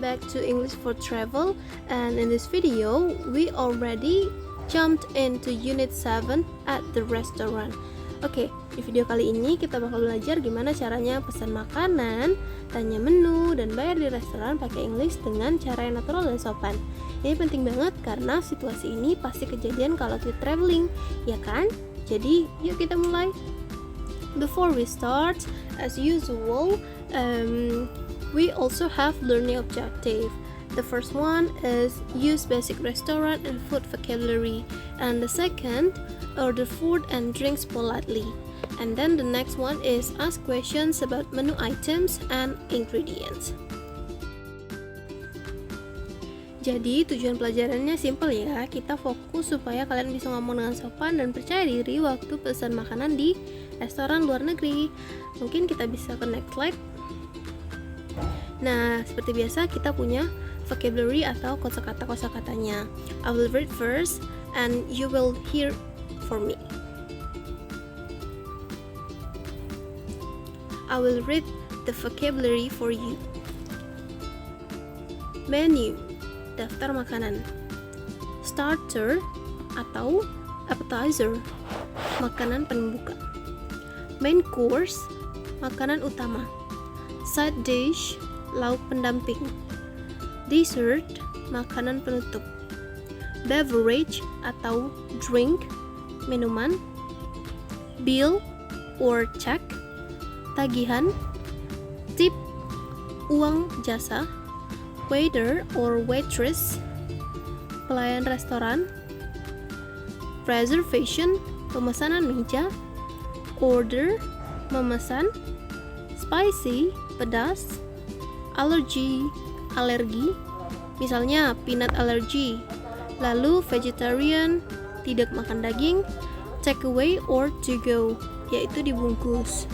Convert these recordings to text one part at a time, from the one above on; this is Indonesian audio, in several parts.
back to English for Travel, and in this video we already jumped into unit 7 at the restaurant. Oke, di video kali ini kita bakal belajar gimana caranya pesan makanan, tanya menu, dan bayar di restoran pakai English dengan cara yang natural dan sopan. Ini penting banget karena situasi ini pasti kejadian kalau kita traveling, ya kan? Jadi yuk kita mulai. Before we start, as usual, we also have learning objective. The first one is use basic restaurant and food vocabulary, and the second, order food and drinks politely. And then the next one is ask questions about menu items and ingredients. Jadi tujuan pelajarannya simple ya, kita fokus supaya kalian bisa ngomong dengan sopan dan percaya diri waktu pesan makanan di restoran luar negeri. Mungkin kita bisa ke next slide. Nah, seperti biasa kita punya vocabulary atau kosakata-kosakatanya. I will read first and you will hear for me. I will read the vocabulary for you. Menu, daftar makanan. Starter atau appetizer, makanan pembuka. Main course, makanan utama. Side dish, lauk pendamping. Dessert, makanan penutup. Beverage atau drink, minuman. Bill or check, tagihan. Tip, uang jasa. Waiter or waitress, pelayan restoran. Reservation, pemesanan meja. Order, memesan. Spicy, pedas. Allergy, alergi, misalnya peanut allergy. Lalu vegetarian, tidak makan daging. Takeaway or to go, yaitu dibungkus.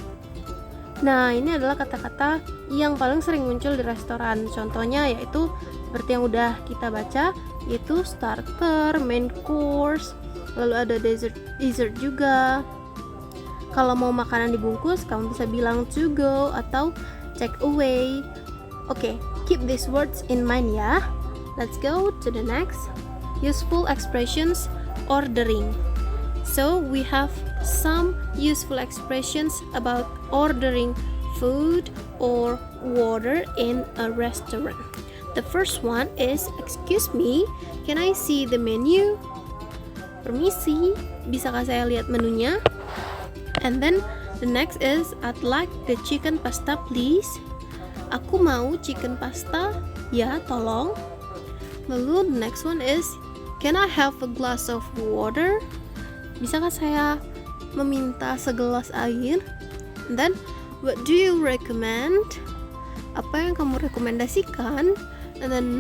Nah, ini adalah kata-kata yang paling sering muncul di restoran. Contohnya yaitu seperti yang udah kita baca, yaitu starter, main course, lalu ada dessert juga. Kalau mau makanan dibungkus, kamu bisa bilang to go atau take away. Oke, keep these words in mind ya. Let's go to the next. Useful expressions, ordering. So we have some useful expressions about ordering food or water in a restaurant. The first one is, excuse me, can I see the menu? Permisi, bisakah saya lihat menunya? And then the next is, I'd like the chicken pasta please. Aku mau chicken pasta, ya tolong. Lalu the next one is, can I have a glass of water? Bisakah saya meminta segelas air? And then, what do you recommend? Apa yang kamu rekomendasikan? And then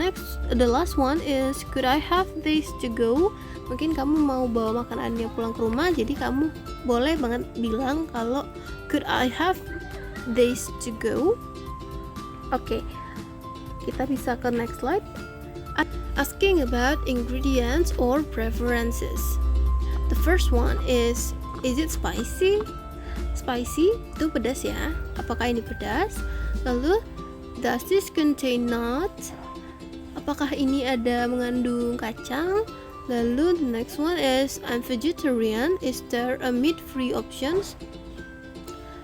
the last one is, could I have this to go? Mungkin kamu mau bawa makanannya pulang ke rumah, jadi kamu boleh banget bilang kalau could I have this to go? Oke, kita bisa ke next slide. Asking about ingredients or preferences. The first one is it spicy? Spicy itu pedas ya. Apakah ini pedas? Lalu, does this contain nuts? Apakah ini ada mengandung kacang? Lalu the next one is, I'm vegetarian, is there a meat-free options?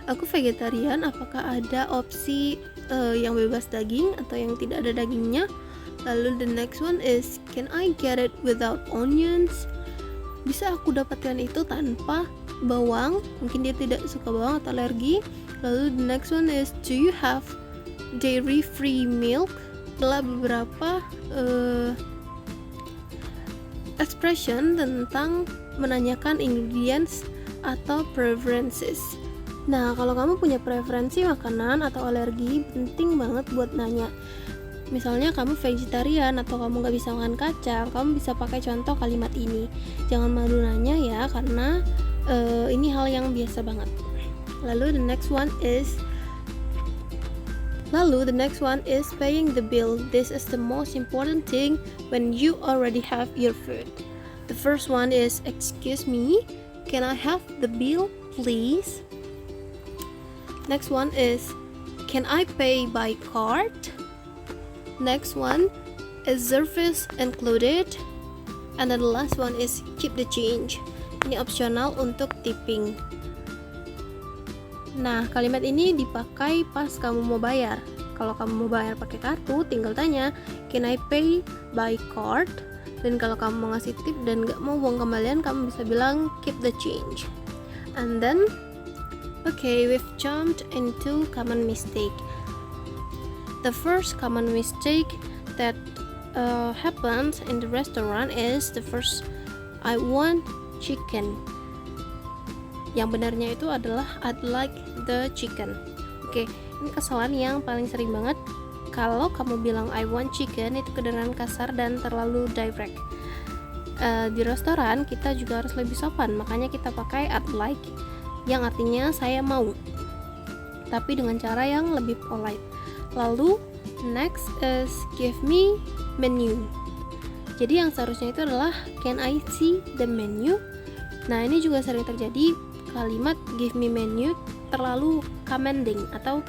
Aku vegetarian, apakah ada opsi yang bebas daging atau yang tidak ada dagingnya? Lalu the next one is, can I get it without onions? Bisa aku dapatkan itu tanpa bawang? Mungkin dia tidak suka bawang atau alergi. Lalu the next one is, do you have dairy-free milk? Telah beberapa expression tentang menanyakan ingredients atau preferences. Nah, kalau kamu punya preferensi makanan atau alergi, penting banget buat nanya. Misalnya kamu vegetarian atau kamu gak bisa makan kacang, kamu bisa pakai contoh kalimat ini. Jangan malu nanya ya, karena ini hal yang biasa banget. Lalu the next one is paying the bill. This is the most important thing when you already have your food. The first one is, excuse me, can I have the bill, please? Next one is, can I pay by card? Next one is service included, and then the last one is keep the change. Ini opsional untuk tipping. Nah, kalimat ini dipakai pas kamu mau bayar. Kalau kamu mau bayar pakai kartu, tinggal tanya, can I pay by card? Dan kalau kamu mau ngasih tip dan gak mau uang kembalian, kamu bisa bilang keep the change. And then, okay, we've jumped into common mistake. The first common mistake that happens in the restaurant is the first, I want chicken. Yang benarnya itu adalah I'd like the chicken. Oke, ini kesalahan yang paling sering banget. Kalau kamu bilang I want chicken, itu kedengaran kasar dan terlalu direct. Di restoran kita juga harus lebih sopan, makanya kita pakai I'd like, yang artinya saya mau, tapi dengan cara yang lebih polite. Lalu next is give me menu. Jadi yang seharusnya itu adalah can I see the menu. Nah, ini juga sering terjadi, kalimat give me menu terlalu commanding atau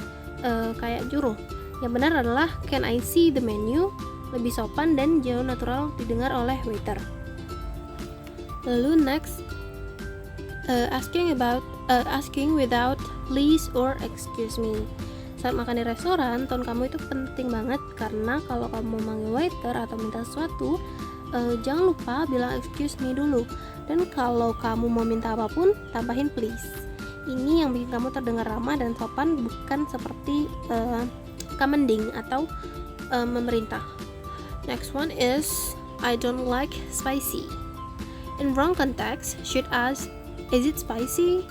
kayak nyuruh. Yang benar adalah can I see the menu, lebih sopan dan jauh natural didengar oleh waiter. Lalu next, asking without please or excuse me. Saat makan di restoran, tone kamu itu penting banget, karena kalau kamu manggil waiter atau minta sesuatu, jangan lupa bilang excuse me dulu. Dan kalau kamu mau minta apapun, tambahin please. Ini yang bikin kamu terdengar ramah dan sopan, bukan seperti commanding atau memerintah. Next one is I don't like spicy. In wrong context, should ask is it spicy?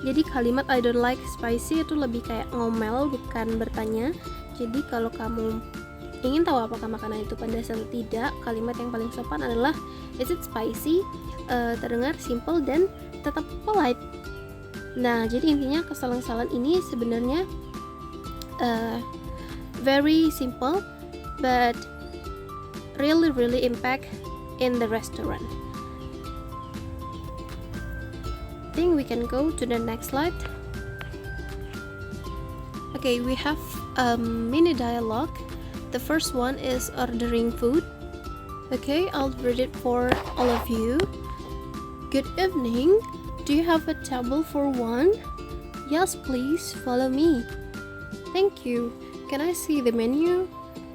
Jadi kalimat I don't like spicy itu lebih kayak ngomel, bukan bertanya. Jadi kalau kamu ingin tahu apakah makanan itu pedas atau tidak, kalimat yang paling sopan adalah is it spicy? Terdengar simple dan tetap polite. Nah, jadi intinya kesalahan-kesalahan ini sebenarnya very simple but really impact in the restaurant. I think we can go to the next slide. Okay, we have a mini dialogue. The first one is ordering food. Okay, I'll read it for all of you. Good evening. Do you have a table for one? Yes, please follow me. Thank you. Can I see the menu?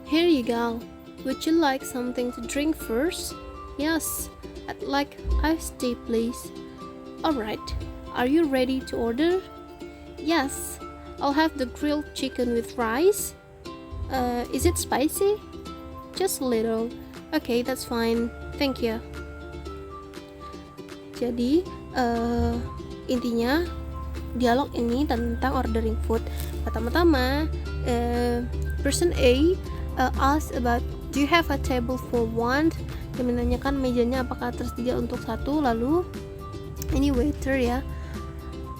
Here you go. Would you like something to drink first? Yes, I'd like iced tea, please. Alright, are you ready to order? Yes, I'll have the grilled chicken with rice. Is it spicy? Just a little. Okay, that's fine. Thank you. Jadi, intinya dialog ini tentang ordering food. Pertama-tama, person A asked about do you have a table for one? Dia menanyakan mejanya apakah tersedia untuk satu. Lalu ini waiter ya.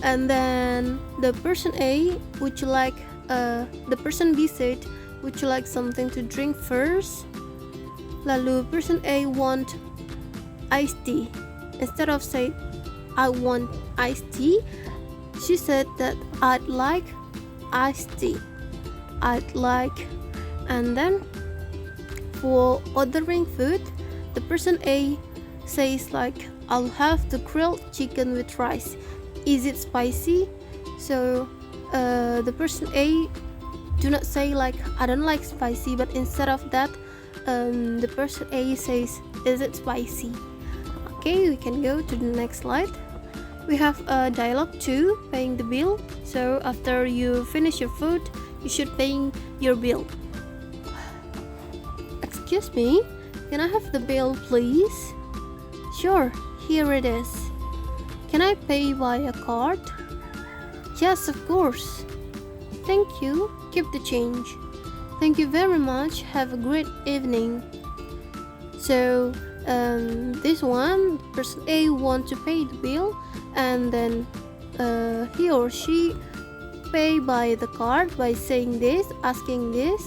And then the person A, would you like the person B said, would you like something to drink first? Lalu person A want iced tea. Instead of saying I want iced tea, she said that I'd like iced tea. I'd like. And then for ordering food, the person A says like I'll have the grilled chicken with rice. Is it spicy? So the person A do not say like I don't like spicy, but instead of that, the person A says is it spicy? Okay, we can go to the next slide. We have a dialogue 2, paying the bill. So after you finish your food, you should pay your bill. Excuse me, can I have the bill, please? Sure, here it is. Can I pay by a card? Yes, of course. Thank you. Keep the change. Thank you very much. Have a great evening. So, this one, person A want to pay the bill, and then he or she pay by the card by saying this, asking this,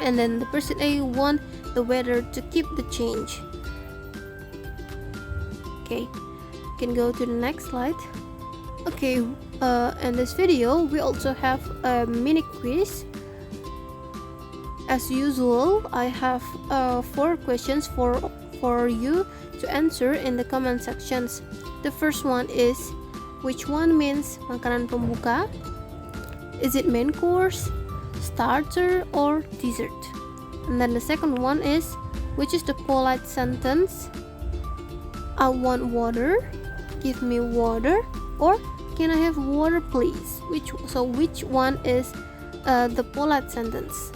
and then the person A want the waiter to keep the change. Okay, can go to the next slide. Okay, in this video we also have a mini quiz. As usual, I have 4 questions for you to answer in the comment sections. The first one is, which one means makanan pembuka? Is it main course, starter, or dessert? And then the second one is, which is the polite sentence? I want water, give me water, or can I have water please? Which one is the polite sentence?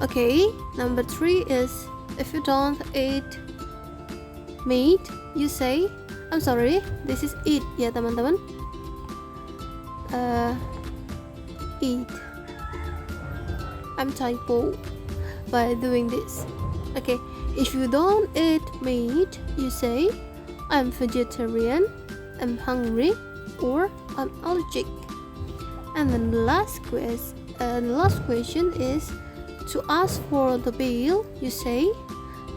Okay, number 3 is, if you don't eat meat, you say, I'm sorry, this is eat ya teman-teman. Eat. I'm typo by doing this. Okay, if you don't eat meat, you say, I'm vegetarian, I'm hungry, or I'm allergic. And then the last question is, to ask for the bill, you say,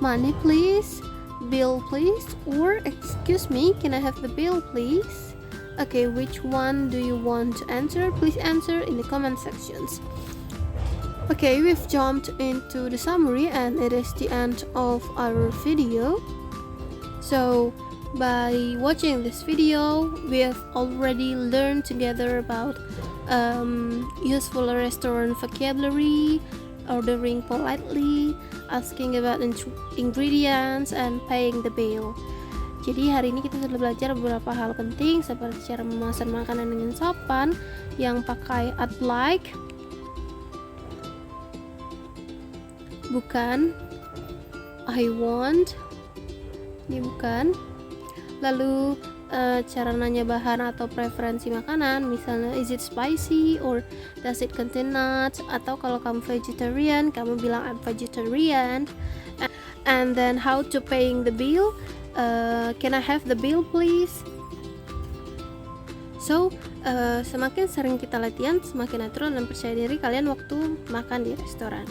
money please, bill please, or excuse me, can I have the bill please? Okay, which one do you want to answer? Please answer in the comment sections. Okay, we've jumped into the summary and it is the end of our video. So by watching this video, we have already learned together about useful restaurant vocabulary, ordering politely, asking about ingredients, and paying the bill. Jadi hari ini kita sudah belajar beberapa hal penting seperti cara memesan makanan dengan sopan yang pakai I'd like, bukan I want, ini bukan. Lalu cara nanya bahan atau preferensi makanan, misalnya is it spicy or does it contain nuts, atau kalau kamu vegetarian kamu bilang I'm vegetarian. And then how to paying the bill, can I have the bill please? So semakin sering kita latihan, semakin natural dan percaya diri kalian waktu makan di restoran.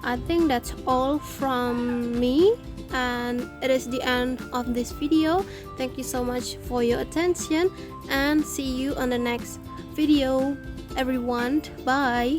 I think that's all from me, and it is the end of this video. Thank you so much for your attention, and see you on the next video, everyone. Bye.